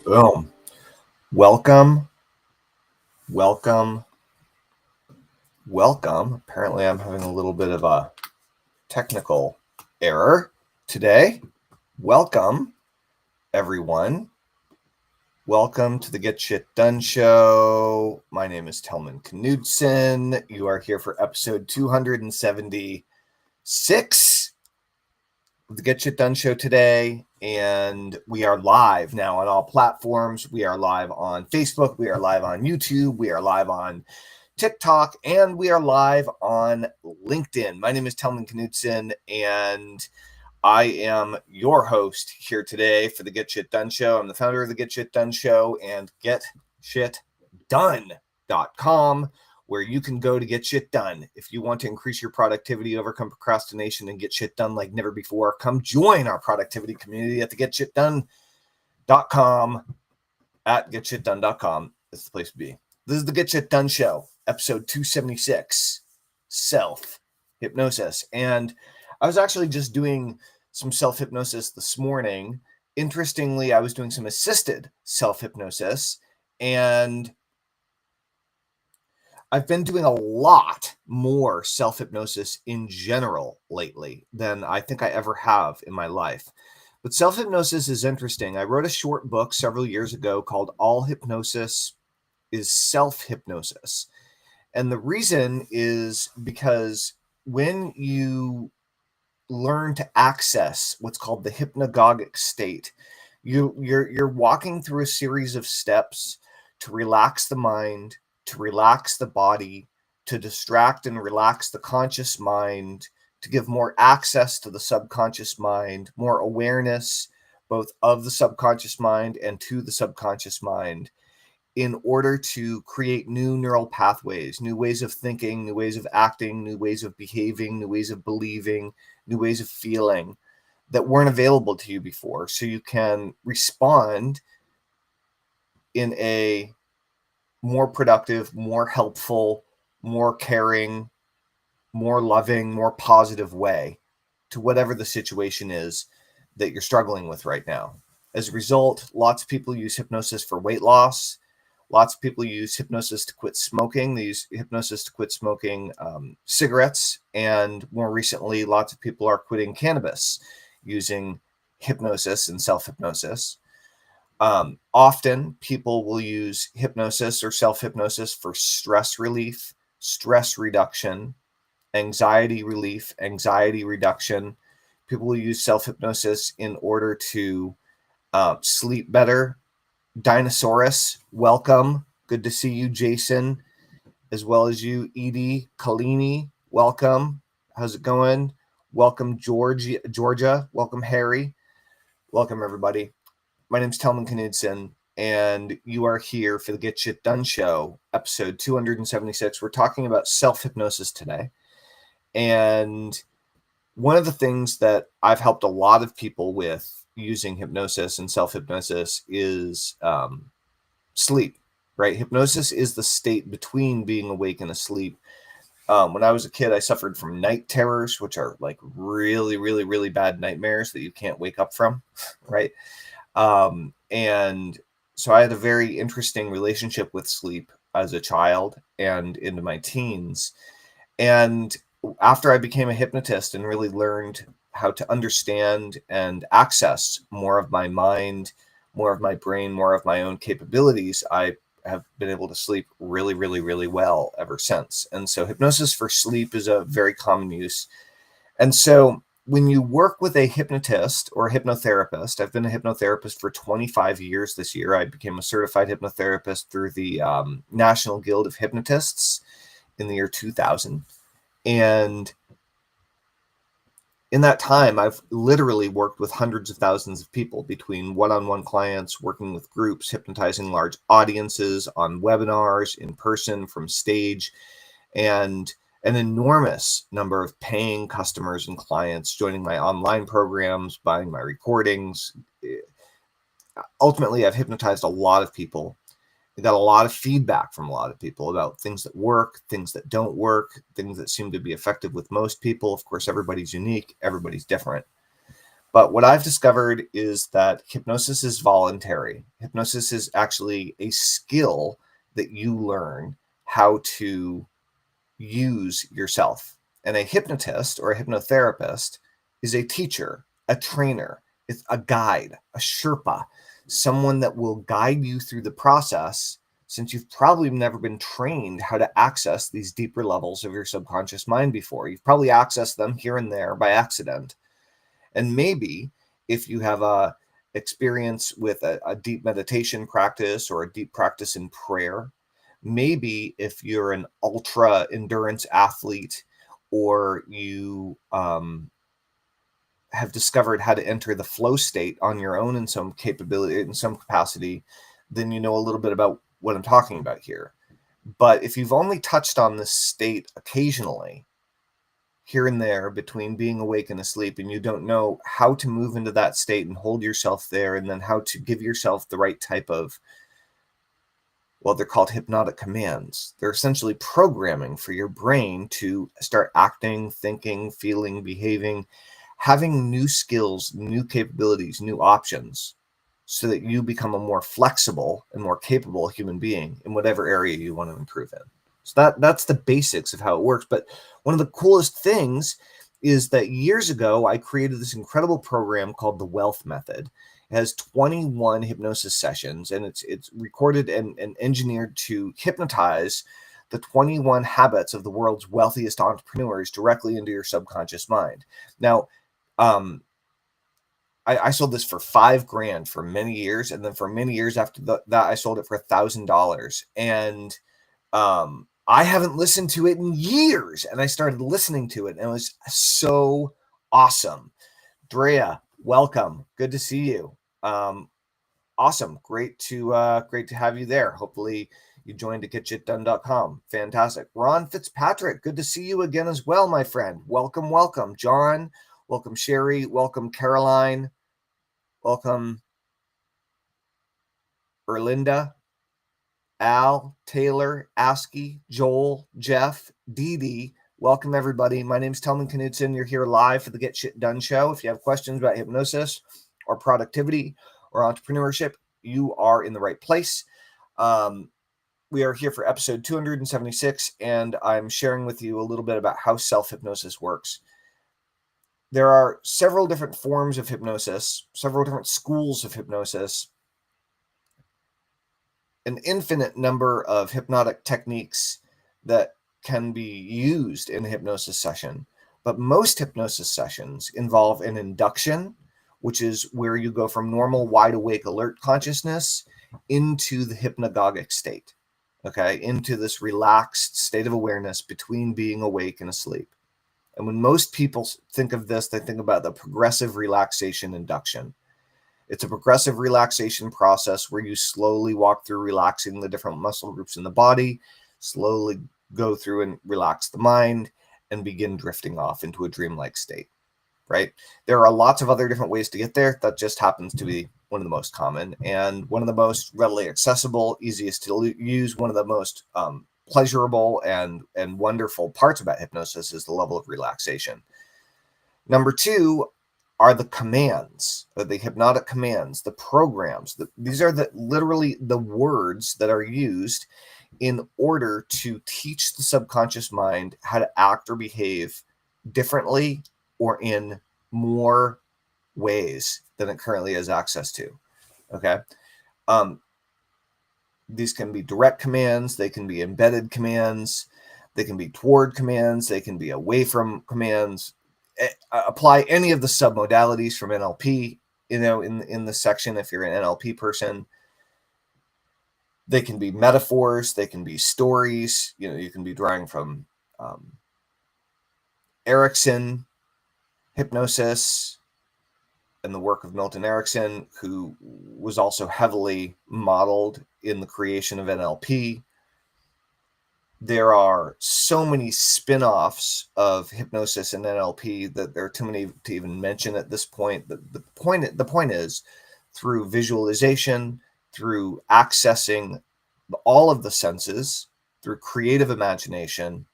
Boom. Welcome, welcome, welcome. Apparently, I'm having a little bit of a technical error today. Welcome, everyone. Welcome to the Get Shit Done Show. My name is Tellman Knudsen. You are here for episode 276 of the Get Shit Done Show today. And we are live now on all platforms. We are live on Facebook. We are live on YouTube. We are live on TikTok. And we are live on LinkedIn. My name is Tellman Knudsen, and I am your host here today for the Get Shit Done Show. I'm the founder of the Get Shit Done Show and GetShitDone.com, where you can go to get shit done. If you want to increase your productivity, overcome procrastination, and get shit done like never before, come join our productivity community at the GetShitDone.com. At GetShitDone.com is the place to be. This is the Get Shit Done Show, episode 276, Self-Hypnosis. And I was actually just doing some self-hypnosis this morning. Interestingly, I was doing some assisted self-hypnosis, and I've been doing a lot more self-hypnosis in general lately than I think I ever have in my life. But self-hypnosis is interesting. I wrote a short book several years ago called All Hypnosis is Self-Hypnosis. And the reason is because when you learn to access what's called the hypnagogic state, you're walking through a series of steps to relax the mind, to relax the body, to distract and relax the conscious mind, to give more access to the subconscious mind, more awareness both of the subconscious mind and to the subconscious mind, in order to create new neural pathways, new ways of thinking, new ways of acting, new ways of behaving, new ways of believing, new ways of feeling that weren't available to you before. So you can respond in a more productive, more helpful, more caring, more loving, more positive way to whatever the situation is that you're struggling with right now. As a result, lots of people use hypnosis for weight loss. Lots of people use hypnosis to quit smoking. They use hypnosis to quit smoking cigarettes. And more recently, lots of people are quitting cannabis using hypnosis and self-hypnosis. Often people will use hypnosis or self-hypnosis for stress relief, stress reduction, anxiety relief, anxiety reduction. People will use self-hypnosis in order to sleep better. Dinosaurus, welcome. Good to see you, Jason, as well as you, Edie Kalini. Welcome. How's it going? Welcome, Georgia. Welcome, Harry. Welcome, everybody. My name's Tellman Knudsen, and you are here for the Get Shit Done Show, episode 276. We're talking about self-hypnosis today. And one of the things that I've helped a lot of people with using hypnosis and self-hypnosis is sleep, right? Hypnosis is the state between being awake and asleep. When I was a kid, I suffered from night terrors, which are like really, really, really bad nightmares that you can't wake up from, right? And so I had a very interesting relationship with sleep as a child and into my teens. And after I became a hypnotist and really learned how to understand and access more of my mind, more of my brain, more of my own capabilities, I have been able to sleep really, really, really well ever since. And so hypnosis for sleep is a very common use. And so when you work with a hypnotist or a hypnotherapist, I've been a hypnotherapist for 25 years this year. I became a certified hypnotherapist through the National Guild of Hypnotists in the year 2000. And in that time, I've literally worked with hundreds of thousands of people, between one-on-one clients, working with groups, hypnotizing large audiences on webinars, in person, from stage, and an enormous number of paying customers and clients joining my online programs, buying my recordings. Ultimately, I've hypnotized a lot of people. I got a lot of feedback from a lot of people about things that work, things that don't work, things that seem to be effective with most people. Of course, everybody's unique, everybody's different. But what I've discovered is that hypnosis is voluntary. Hypnosis is actually a skill that you learn how to use yourself. And a hypnotist or a hypnotherapist is a teacher, a trainer, it's a guide, a Sherpa, someone that will guide you through the process, since you've probably never been trained how to access these deeper levels of your subconscious mind before. You've probably accessed them here and there by accident. And maybe if you have a experience with a deep meditation practice or a deep practice in prayer, maybe if you're an ultra endurance athlete, or you have discovered how to enter the flow state on your own in some capability, in some capacity, then you know a little bit about what I'm talking about here. But if you've only touched on this state occasionally, here and there between being awake and asleep, and you don't know how to move into that state and hold yourself there, and then how to give yourself the right type of, well, they're called hypnotic commands. They're essentially programming for your brain to start acting, thinking, feeling, behaving, having new skills, new capabilities, new options, so that you become a more flexible and more capable human being in whatever area you want to improve in. So that's the basics of how it works. But one of the coolest things is that years ago, I created this incredible program called the Wealth Method. It has 21 hypnosis sessions, and it's recorded and engineered to hypnotize the 21 habits of the world's wealthiest entrepreneurs directly into your subconscious mind. Now, I sold this for $5,000 for many years, and then for many years after that, I sold it for $1,000. And I haven't listened to it in years, and I started listening to it, and it was so awesome. Drea, welcome. Good to see you. Awesome. Great to have you there. Hopefully you joined at getshitdone.com. Fantastic. Ron Fitzpatrick, good to see you again as well, my friend. Welcome, welcome. John, welcome. Sherry, welcome. Caroline, welcome. Erlinda, Al, Taylor, Askey, Joel, Jeff, Dee Dee. Welcome, everybody. My name is Tellman Knudsen. You're here live for the Get Shit Done show. If you have questions about hypnosis or productivity or entrepreneurship, you are in the right place. We are here for episode 276, and I'm sharing with you a little bit about how self-hypnosis works. There are several different forms of hypnosis, several different schools of hypnosis, an infinite number of hypnotic techniques that can be used in a hypnosis session. But most hypnosis sessions involve an induction, which is where you go from normal wide awake alert consciousness into the hypnagogic state, okay, into this relaxed state of awareness between being awake and asleep. And when most people think of this, they think about the progressive relaxation induction. It's a progressive relaxation process where you slowly walk through relaxing the different muscle groups in the body, slowly go through and relax the mind, and begin drifting off into a dreamlike state, right? There are lots of other different ways to get there. That just happens to be one of the most common and one of the most readily accessible, easiest to use. One of the most pleasurable and wonderful parts about hypnosis is the level of relaxation. Number two are the commands, or the hypnotic commands, the programs. These are literally the words that are used in order to teach the subconscious mind how to act or behave differently or in more ways than it currently has access to. Okay. These can be direct commands. They can be embedded commands. They can be toward commands. They can be away from commands. Apply any of the submodalities from NLP, in the section if you're an NLP person. They can be metaphors. They can be stories. You can be drawing from Erickson hypnosis and the work of Milton Erickson, who was also heavily modeled in the creation of NLP. There are so many spin-offs of hypnosis and NLP that there are too many to even mention at this point. The point is, through visualization, through accessing all of the senses, through creative imagination,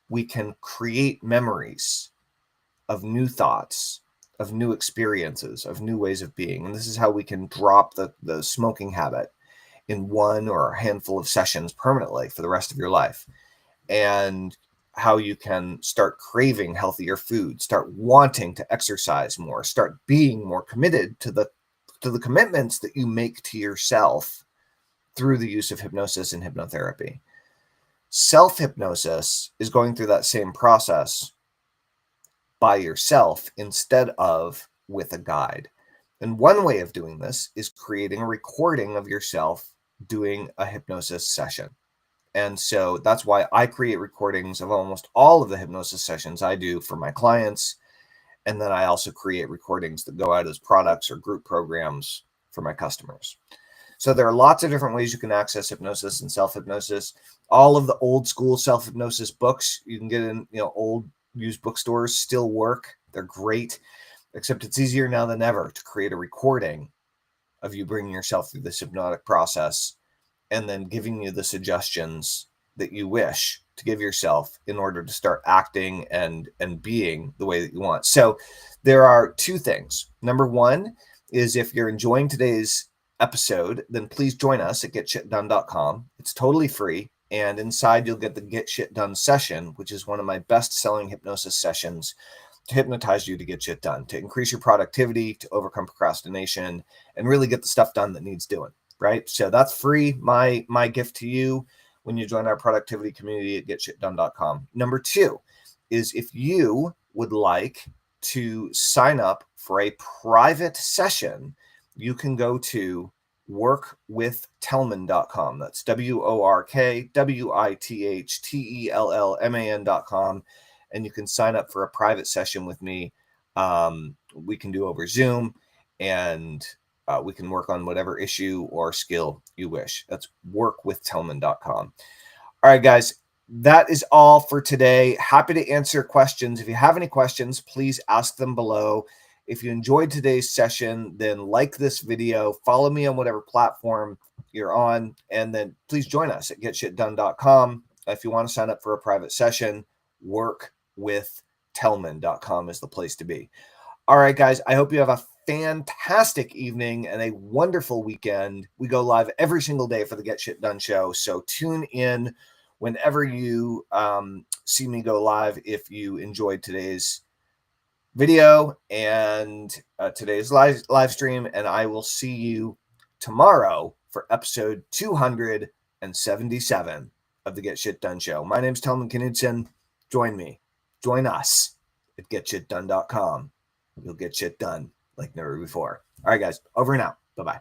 we can create memories of new thoughts, of new experiences, of new ways of being. And this is how we can drop the smoking habit in one or a handful of sessions permanently for the rest of your life. And how you can start craving healthier food, start wanting to exercise more, start being more committed to the commitments that you make to yourself through the use of hypnosis and hypnotherapy. Self-hypnosis is going through that same process by yourself instead of with a guide. And one way of doing this is creating a recording of yourself doing a hypnosis session. And so that's why I create recordings of almost all of the hypnosis sessions I do for my clients. And then I also create recordings that go out as products or group programs for my customers. So there are lots of different ways you can access hypnosis and self-hypnosis. All of the old school self-hypnosis books you can get in, old used bookstores still work. They're great, except it's easier now than ever to create a recording of you bringing yourself through this hypnotic process and then giving you the suggestions that you wish to give yourself in order to start acting and being the way that you want. So there are two things. Number one is, if you're enjoying today's episode, then please join us at getshitdone.com. It's totally free. And inside you'll get the Get Shit Done session, which is one of my best-selling hypnosis sessions to hypnotize you to get shit done, to increase your productivity, to overcome procrastination, and really get the stuff done that needs doing, right? So that's free. My gift to you when you join our productivity community at getshitdone.com. Number two is, if you would like to sign up for a private session, you can go to workwithtellman.com. That's workwithtellman.com. And you can sign up for a private session with me. We can do over Zoom, and we can work on whatever issue or skill you wish. That's workwithtellman.com. All right, guys, that is all for today. Happy to answer questions. If you have any questions, please ask them below. If you enjoyed today's session, then like this video, follow me on whatever platform you're on, and then please join us at getshitdone.com. If you want to sign up for a private session, workwithtellman.com is the place to be. All right, guys, I hope you have a fantastic evening and a wonderful weekend. We go live every single day for the Get Shit Done show, so tune in whenever you see me go live if you enjoyed today's video and today's live stream, and I will see you tomorrow for episode 277 of the Get Shit Done show. My name's Tellman Knudsen. Join me. Join us at getshitdone.com. You'll get shit done like never before. All right, guys, over and out. Bye-bye.